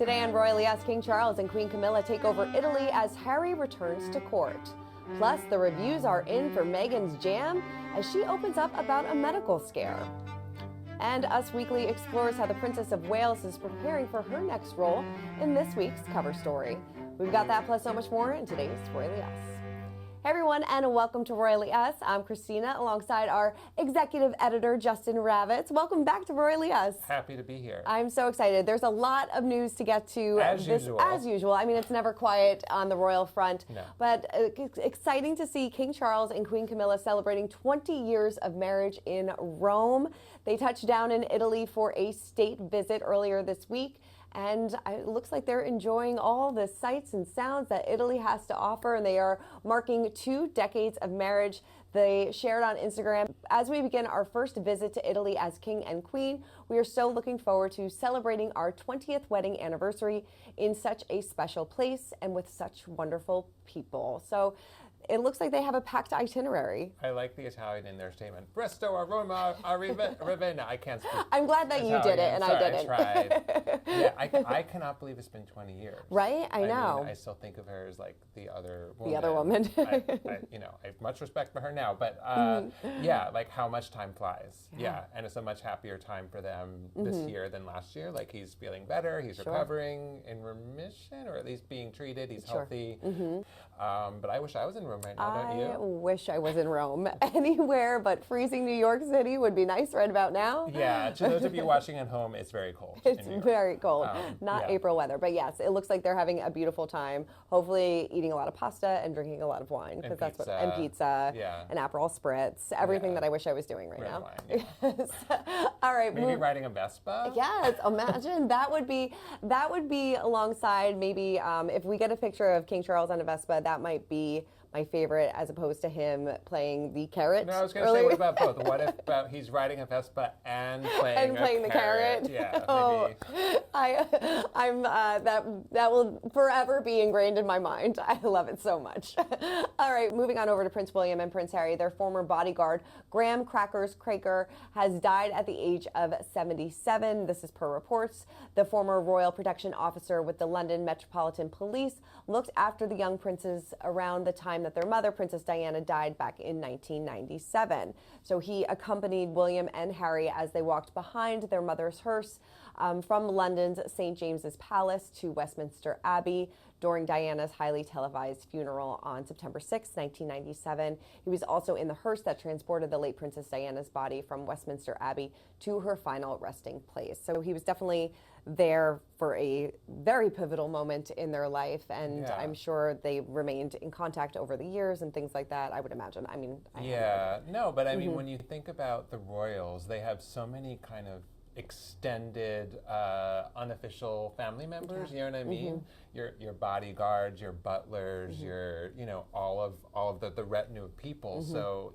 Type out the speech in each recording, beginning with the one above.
Today on Royally Us, King Charles and Queen Camilla take over Italy as Harry returns to court. Plus, the reviews are in for Meghan's jam as she opens up about a medical scare. And Us Weekly explores how the Princess of Wales is preparing for her next role in this week's cover story. We've got that plus so much more in today's Royally Us. Hey everyone, and welcome to Royally Us. I'm Christina, alongside our executive editor, Justin Ravitz. Welcome back to Royally Us. Happy to be here. I'm so excited. There's a lot of news to get to. As usual. I mean, it's never quiet on the royal front. No. But exciting to see King Charles and Queen Camilla celebrating 20 years of marriage in Rome. They touched down in Italy for a state visit earlier this week. And it looks like they're enjoying all the sights and sounds that Italy has to offer, and they are marking 2 decades of marriage. They shared on Instagram, as we begin our first visit to Italy as king and queen, we are so looking forward to celebrating our 20th wedding anniversary in such a special place and with such wonderful people. So it looks like they have a packed itinerary. I like the Italian in their statement. Presto a Roma, a Ravenna. I can't speak I'm glad that Italian. you did it and Sorry, I didn't. I tried. Yeah, I cannot believe it's been 20 years. Right? I know. mean, I still think of her as like the other woman. The other woman. I have much respect for her now, but yeah, like how much time flies. Yeah, and it's a much happier time for them this year than last year. Like he's feeling better, he's recovering, in remission, or at least being treated, he's healthy. But I wish I was in Rome right now, don't you? I wish I was in Rome. Anywhere but freezing New York City would be nice right about now. Yeah, to those of you watching at home, it's very cold. It's very cold. Not April weather. But yes, it looks like they're having a beautiful time. Hopefully eating a lot of pasta and drinking a lot of wine. And that's pizza. and pizza. Yeah. And Aperol Spritz. Everything that I wish I was doing right now. Wine, yeah. Yes. All right. Maybe riding a Vespa? Yes, imagine that would be alongside maybe if we get a picture of King Charles on a Vespa, that might be my favorite as opposed to him playing the carrot. No, I was going to say, what about both? What if he's riding a Vespa and playing the carrot? Yeah, maybe. Oh, that will forever be ingrained in my mind. I love it so much. All right, moving on over to Prince William and Prince Harry. Their former bodyguard, Graham Crackers Craker, has died at the age of 77. This is per reports. The former royal protection officer with the London Metropolitan Police looked after the young princes around the time that their mother, Princess Diana, died back in 1997. So he accompanied William and Harry as they walked behind their mother's hearse from London's St. James's Palace to Westminster Abbey during Diana's highly televised funeral on September 6, 1997. He was also in the hearse that transported the late Princess Diana's body from Westminster Abbey to her final resting place. So he was definitely there for a very pivotal moment in their life, and I'm sure they remained in contact over the years and things like that, I would imagine. I mean, but I mean, when you think about the royals, they have so many kind of extended unofficial family members, you know what I mean? Your bodyguards, your butlers, your all of the retinue of people. So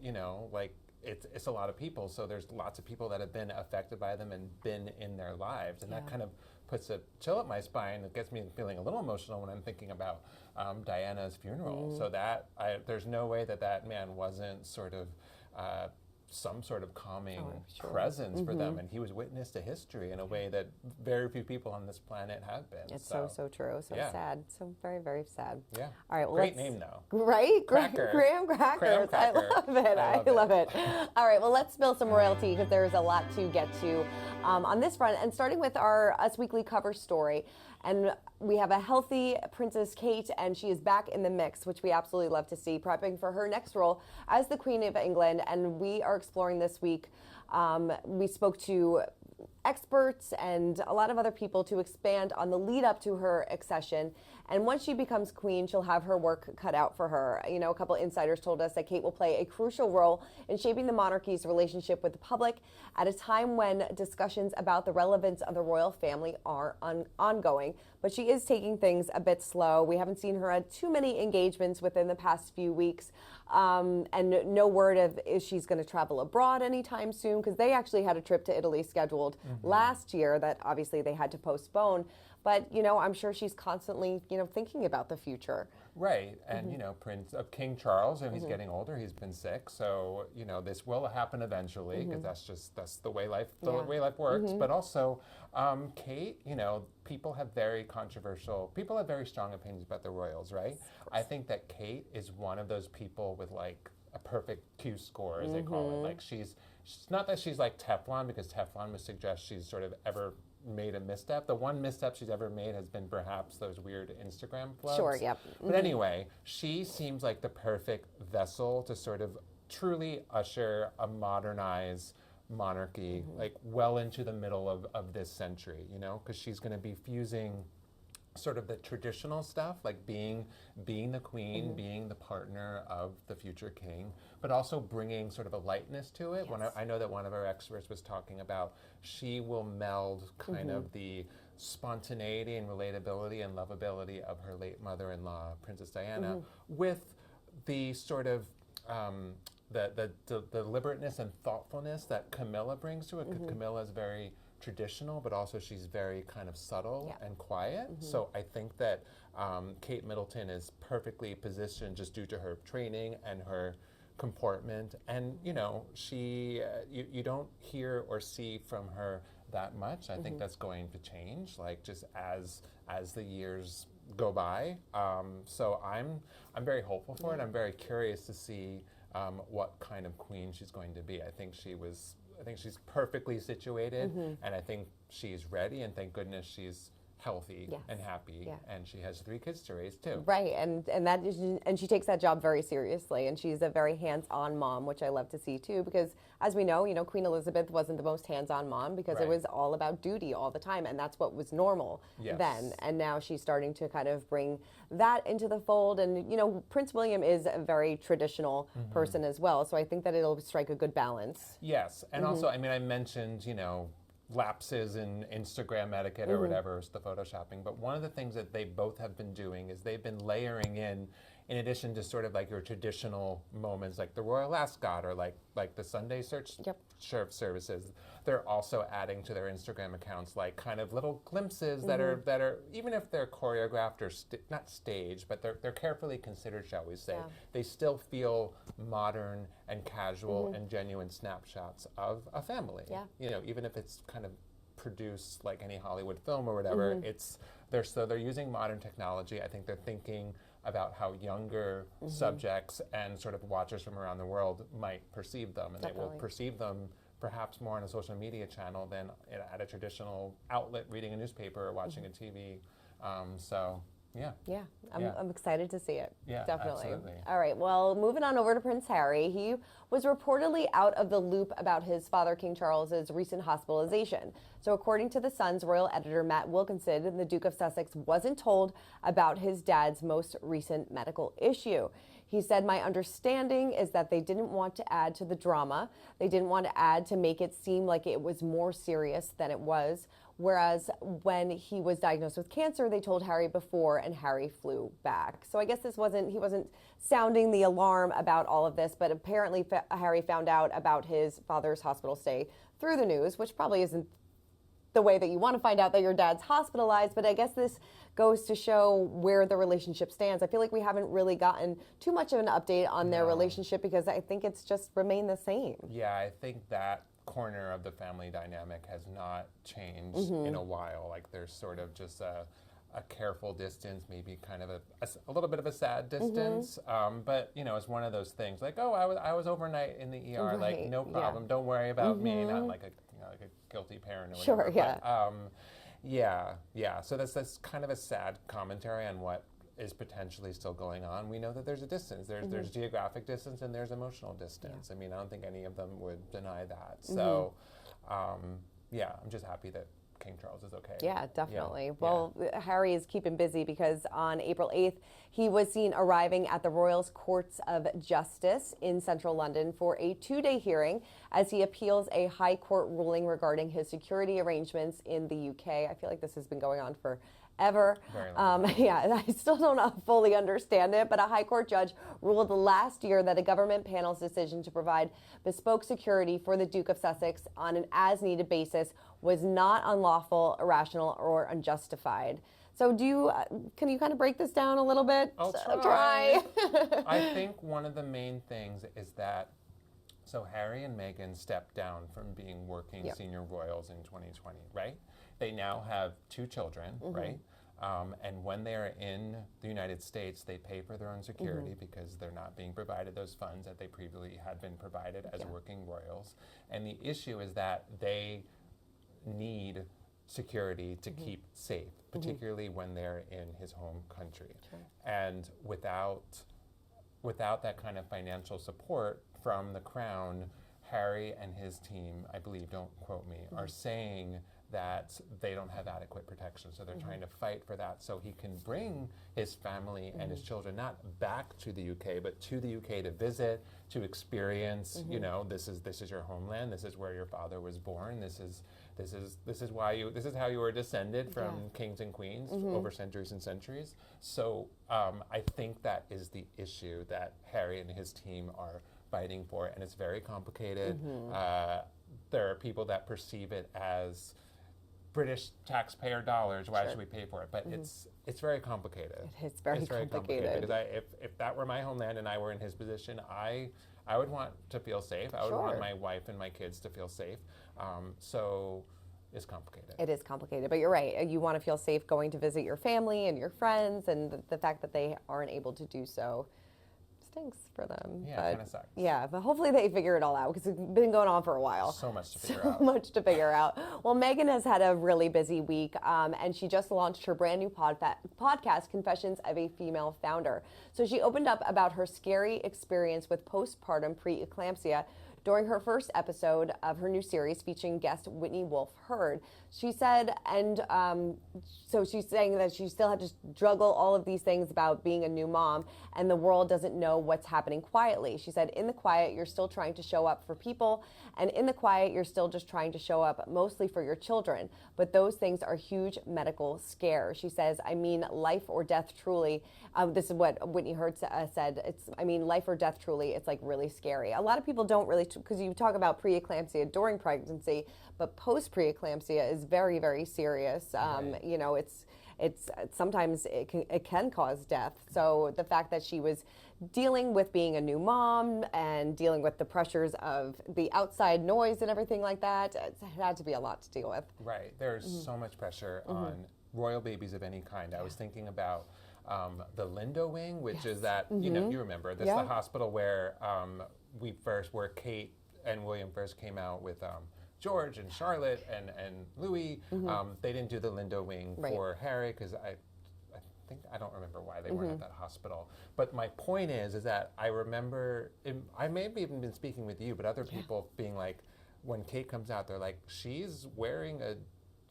like it's a lot of people, so there's lots of people that have been affected by them and been in their lives, and that kind of puts a chill up my spine. It gets me feeling a little emotional when I'm thinking about Diana's funeral. So there's no way that man wasn't sort of some sort of calming presence for them, and he was witness to history in a way that very few people on this planet have been. It's so true, sad, so very, very sad. Yeah. All right, well, great name though. Right? Cracker. Graham Crackers. I love it. I love it. All right, well, let's spill some royalty because there's a lot to get to on this front, and starting with our Us Weekly cover story. And we have a healthy Princess Kate, and she is back in the mix, which we absolutely love to see, prepping for her next role as the Queen of England. And we are exploring this week. We spoke to experts and a lot of other people to expand on the lead up to her accession. And once she becomes queen, she'll have her work cut out for her. A couple insiders told us that Kate will play a crucial role in shaping the monarchy's relationship with the public at a time when discussions about the relevance of the royal family are ongoing. But she is taking things a bit slow. We haven't seen her at too many engagements within the past few weeks. And no word of if she's going to travel abroad anytime soon, because they actually had a trip to Italy scheduled last year that obviously they had to postpone. but, you know, I'm sure she's constantly, you know, thinking about the future. Right, and you know, King Charles, and he's getting older. He's been sick, so you know this will happen eventually because that's the way life works. But also, Kate, you know, people have very strong opinions about the royals, right? I think that Kate is one of those people with like a perfect Q score, as they call it. Like she's not that she's like Teflon, because Teflon would suggest she's sort of ever made a misstep. The one misstep she's ever made has been perhaps those weird Instagram flubs. Sure, yep. But anyway, she seems like the perfect vessel to sort of truly usher a modernized monarchy, like well into the middle of this century, you know, because she's going to be fusing sort of the traditional stuff, like being the queen, being the partner of the future king, but also bringing sort of a lightness to it. When I know that one of our experts was talking about, she will meld kind of the spontaneity and relatability and lovability of her late mother-in-law, Princess Diana, with the sort of the deliberateness and thoughtfulness that Camilla brings to it. Camilla is very traditional, but also she's very kind of subtle and quiet. So I think that Kate Middleton is perfectly positioned just due to her training and her comportment. And you know, she you don't hear or see from her that much. I think that's going to change, like just as the years go by. So I'm very hopeful for it. I'm very curious to see what kind of queen she's going to be. I think she's perfectly situated, and I think she's ready, and thank goodness she's healthy and happy, and she has 3 kids to raise too. Right, and she takes that job very seriously, and she's a very hands-on mom, which I love to see too, because as we know, you know, Queen Elizabeth wasn't the most hands-on mom because it was all about duty all the time, and that's what was normal then. And now she's starting to kind of bring that into the fold, and you know, Prince William is a very traditional person as well, so I think that it'll strike a good balance. Yes, and also, I mean, I mentioned, you know, lapses in Instagram etiquette or whatever, it's the photoshopping. But one of the things that they both have been doing is they've been layering in addition to sort of like your traditional moments, like the Royal Ascot or like the Sunday search services, they're also adding to their Instagram accounts like kind of little glimpses that are even if they're choreographed or not staged, but they're carefully considered, shall we say. They still feel modern and casual and genuine snapshots of a family. You know, even if it's kind of produced like any Hollywood film or whatever, they're using modern technology. I think they're thinking about how younger subjects and sort of watchers from around the world might perceive them, and they will perceive them perhaps more on a social media channel than at a traditional outlet reading a newspaper or watching a TV. I'm excited to see it. Definitely. Absolutely. All right, well, moving on over to Prince Harry. He was reportedly out of the loop about his father, King Charles's recent hospitalization. So according to The Sun's royal editor, Matt Wilkinson, the Duke of Sussex wasn't told about his dad's most recent medical issue. He said, "My understanding is that they didn't want to add to the drama. They didn't want to add to make it seem like it was more serious than it was. Whereas when he was diagnosed with cancer, they told Harry before, and Harry flew back." So I guess he wasn't sounding the alarm about all of this, but apparently Harry found out about his father's hospital stay through the news, which probably isn't the way that you want to find out that your dad's hospitalized, but I guess this goes to show where the relationship stands. I feel like we haven't really gotten too much of an update on their relationship because I think it's just remained the same. Yeah, I think that corner of the family dynamic has not changed in a while. Like there's sort of just a careful distance, maybe kind of a little bit of a sad distance. But you know, it's one of those things like, oh, I was overnight in the ER, like no problem, don't worry about me, not like a guilty parent or whatever. But, so that's kind of a sad commentary on what is potentially still going on. We know that there's a distance. There's geographic distance and there's emotional distance. I mean, I don't think any of them would deny that. So, I'm just happy that King Charles is okay. Yeah, definitely. Well, Harry is keeping busy because on April 8th, he was seen arriving at the Royals Courts of Justice in central London for a 2-day hearing as he appeals a high court ruling regarding his security arrangements in the UK. I feel like this has been going on for ever. I still don't fully understand it, but a high court judge ruled last year that a government panel's decision to provide bespoke security for the Duke of Sussex on an as-needed basis was not unlawful, irrational, or unjustified. So can you kind of break this down a little bit? I'll try. I think one of the main things is that, so Harry and Meghan stepped down from being working senior royals in 2020, right? They now have 2 children, right? And when they're in the United States, they pay for their own security because they're not being provided those funds that they previously had been provided as working royals. And the issue is that they need security to keep safe, particularly when they're in his home country. And without that kind of financial support from the Crown, Harry and his team, I believe, don't quote me, are saying that they don't have adequate protection. So they're trying to fight for that so he can bring his family and his children not back to the UK, but to the UK to visit, to experience, you know, this is your homeland, this is where your father was born, this is how you were descended from kings and queens over centuries and centuries. So I think that is the issue that Harry and his team are fighting for, and it's very complicated. There are people that perceive it as British taxpayer dollars. Why should we pay for it? But it's very complicated. It's very complicated. Because if that were my homeland and I were in his position, I would want to feel safe. I would want my wife and my kids to feel safe. So it's complicated. It is complicated, but you're right. You want to feel safe going to visit your family and your friends, and the fact that they aren't able to do so stinks for them. Yeah, it kind of sucks. Yeah, but hopefully they figure it all out because it's been going on for a while. So much to figure out. So much to figure out. Well, Meghan has had a really busy week, and she just launched her brand new podcast, Confessions of a Female Founder. So she opened up about her scary experience with postpartum preeclampsia during her first episode of her new series featuring guest Whitney Wolfe Herd. She said, and so she's saying that she still had to juggle all of these things about being a new mom, and the world doesn't know what's happening quietly. She said, in the quiet, you're still trying to show up for people, and in the quiet, you're still just trying to show up mostly for your children. But those things are huge medical scares. She says, I mean, life or death truly. This is what Whitney Herd said. Life or death truly. It's like really scary. A lot of people don't really, because you talk about preeclampsia during pregnancy, but post-preeclampsia is very, very serious. You know, it's sometimes it can cause death. So the fact that she was dealing with being a new mom and dealing with the pressures of the outside noise and everything like that, it had to be a lot to deal with. Right. There's so much pressure on royal babies of any kind. I was thinking about the Lindo Wing, which is that, you know, you remember, this is the hospital where where Kate and William first came out with George and Charlotte and Louis. They didn't do the Lindo Wing for Harry because I don't remember why they weren't at that hospital. But my point is that I remember, I may have even been speaking with you, but other people being like, when Kate comes out, they're like, she's wearing a,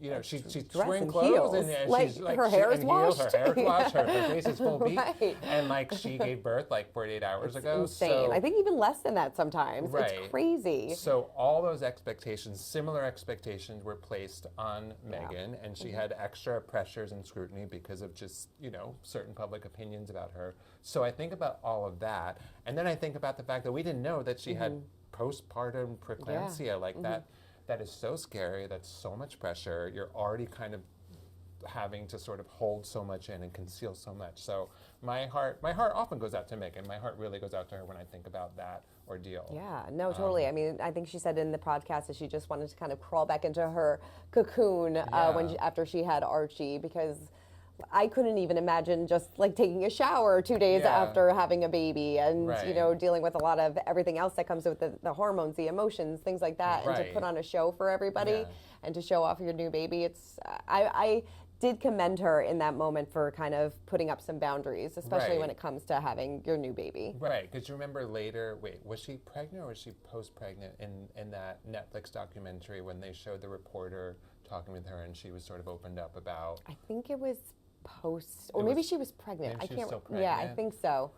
you know, she's wearing clothes and like, she's like, her hair is washed. Her hair is washed, her face is full beat. And like she gave birth like 48 hours ago. Insane. So, I think even less than that sometimes. It's crazy. So all those expectations, similar expectations were placed on Meghan, and she had extra pressures and scrutiny because of just, you know, certain public opinions about her. So I think about all of that. And then I think about the fact that we didn't know that she had postpartum preeclampsia like that. That is so scary. That's so much pressure. You're already kind of having to sort of hold so much in and conceal so much. So my heart often goes out to Meghan. My heart really goes out to her when I think about that ordeal. Yeah, no, totally. I mean, I think she said in the podcast that she just wanted to kind of crawl back into her cocoon after she had Archie, because I couldn't even imagine just like taking a shower 2 days after having a baby and, you know, dealing with a lot of everything else that comes with the hormones, the emotions, things like that. And to put on a show for everybody and to show off your new baby. I did commend her in that moment for kind of putting up some boundaries, especially when it comes to having your new baby. Right, because you remember later, was she pregnant or was she post-pregnant in that Netflix documentary when they showed the reporter talking with her and she was sort of opened up about... I think it was post, or maybe she was pregnant. I can't. Still pregnant. Yeah, I think so.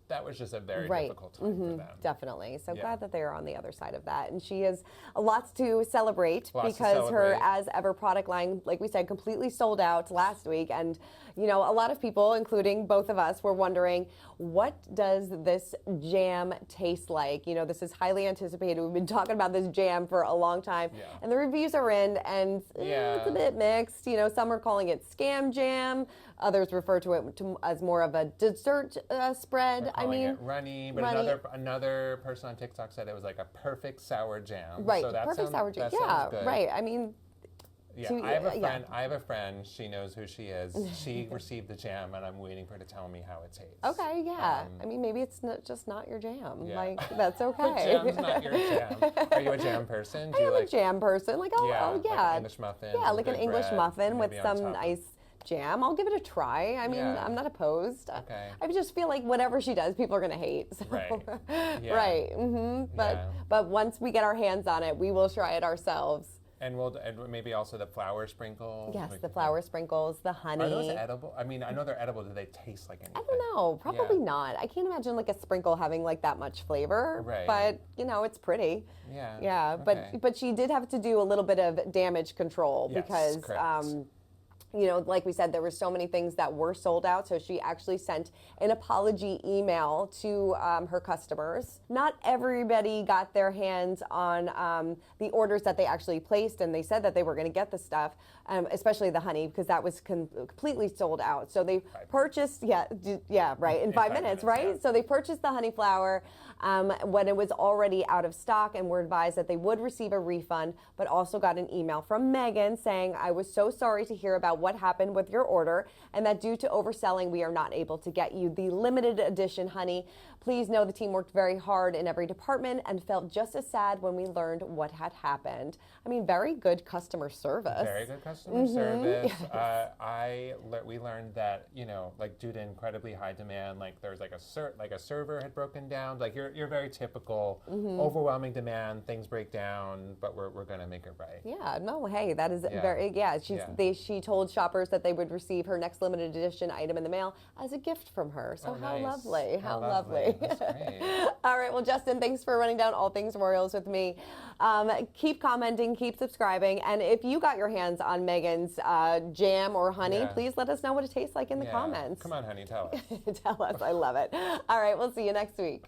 that was just a very difficult time for them. Definitely. So glad that they are on the other side of that. And she has lots to celebrate because her as ever product line, like we said, completely sold out last week. And, you know, a lot of people, including both of us, were wondering, what does this jam taste like? You know, this is highly anticipated. We've been talking about this jam for a long time. And the reviews are in, and it's a bit mixed. You know, some are calling it scam jam. Others refer to it as more of a dessert spread. I mean, it runny, but another person on TikTok said it was like a perfect sour jam. Right, so that perfect sour jam. Sounds good. Right. I mean, I have a friend. She knows who she is. She received the jam, and I'm waiting for her to tell me how it tastes. Okay, yeah. I mean, maybe it's just not your jam. Like, that's okay. Jam's not your jam. Are you a jam person? I am a jam person. Like, like an English muffin. Yeah, like an English muffin with some top. nice jam. I'll give it a try. I mean, I'm not opposed. Okay. I just feel like whatever she does, people are going to hate. So. Right. Right. But once we get our hands on it, we will try it ourselves. And maybe also the flour sprinkles. Yes, the flour sprinkles, the honey. Are those edible? I mean, I know they're edible. Do they taste like anything? I don't know. Probably not. I can't imagine like a sprinkle having like that much flavor. Right. But you know, it's pretty. Yeah. Yeah. Okay. But she did have to do a little bit of damage control because you know, like we said, there were so many things that were sold out. So she actually sent an apology email to her customers. Not everybody got their hands on the orders that they actually placed, and they said that they were going to get the stuff, especially the honey, because that was completely sold out. So they purchased, in 5 minutes, right? Yeah. So they purchased the honey flour when it was already out of stock, and were advised that they would receive a refund, but also got an email from Meghan saying, "I was so sorry to hear about what happened with your order, and that due to overselling, we are not able to get you the limited edition honey. Please know the team worked very hard in every department and felt just as sad when we learned what had happened." I mean, very good customer service. Very good customer service. Yes. We learned that, you know, like due to incredibly high demand, like there's like a server had broken down. Like you're very typical, overwhelming demand, things break down, but we're gonna make it right. Yeah. No. Hey, that is very. Yeah. She told shoppers that they would receive her next limited edition item in the mail as a gift from her. So how lovely. How lovely. That's great. All right. Well, Justin, thanks for running down all things Royals with me. Keep commenting, keep subscribing, and if you got your hands on Meghan's jam or honey, please let us know what it tastes like in the comments. Come on, honey, tell us. Tell us. I love it. All right. We'll see you next week.